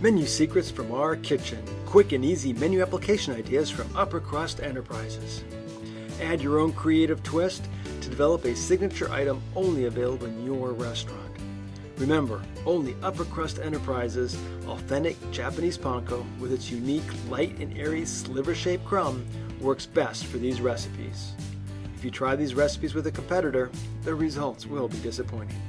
Menu secrets from our kitchen. Quick and easy menu application ideas from Upper Crust Enterprises. Add your own creative twist to develop a signature item only available in your restaurant. Remember, only Upper Crust Enterprises authentic Japanese panko with its unique light and airy sliver-shaped crumb works best for these recipes. If you try these recipes with a competitor, the results will be disappointing.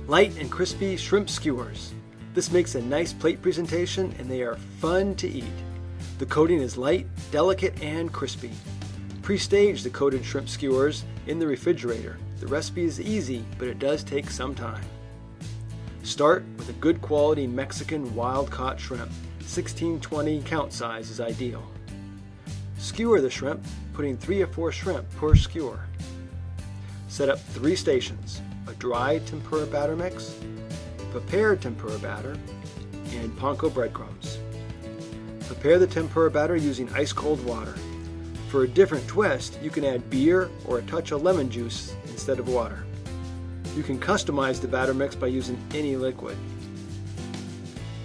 Light and crispy shrimp skewers. This makes a nice plate presentation and they are fun to eat. The coating is light, delicate, and crispy. Pre-stage the coated shrimp skewers in the refrigerator. The recipe is easy, but it does take some time. Start with a good quality Mexican wild-caught shrimp. 16-20 count size is ideal. Skewer the shrimp, putting 3 or 4 shrimp per skewer. Set up 3 stations: a dry tempura batter mix, prepared tempura batter, and panko breadcrumbs. Prepare the tempura batter using ice-cold water. For a different twist, you can add beer or a touch of lemon juice instead of water. You can customize the batter mix by using any liquid.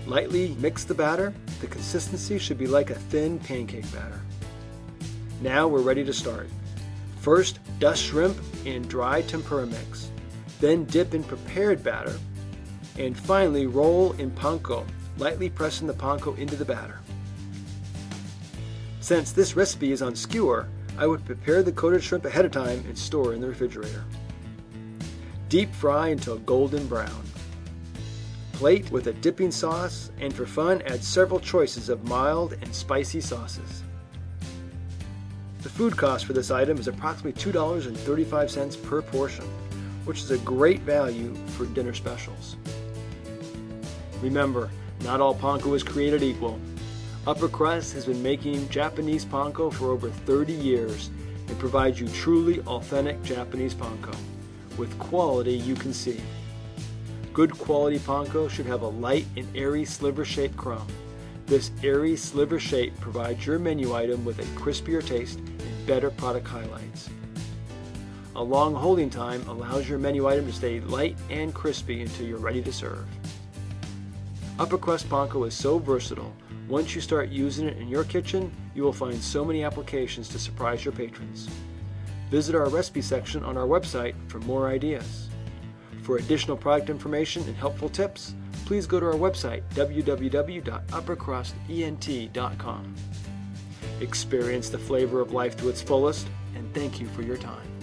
Lightly mix the batter. The consistency should be like a thin pancake batter. Now we're ready to start. First, dust shrimp in dry tempura mix. Then dip in prepared batter. And finally, roll in panko, lightly pressing the panko into the batter. Since this recipe is on skewer, I would prepare the coated shrimp ahead of time and store in the refrigerator. Deep fry until golden brown. Plate with a dipping sauce, and for fun, add several choices of mild and spicy sauces. The food cost for this item is approximately $2.35 per portion, which is a great value for dinner specials. Remember, not all panko is created equal. Upper Crust has been making Japanese panko for over 30 years and provides you truly authentic Japanese panko with quality you can see. Good quality panko should have a light and airy sliver-shaped crumb. This airy sliver shape provides your menu item with a crispier taste and better product highlights. A long holding time allows your menu item to stay light and crispy until you're ready to serve. Upper Crust panko is so versatile. Once you start using it in your kitchen, you will find so many applications to surprise your patrons. Visit our recipe section on our website for more ideas. For additional product information and helpful tips, please go to our website, www.uppercrustent.com. Experience the flavor of life to its fullest, and thank you for your time.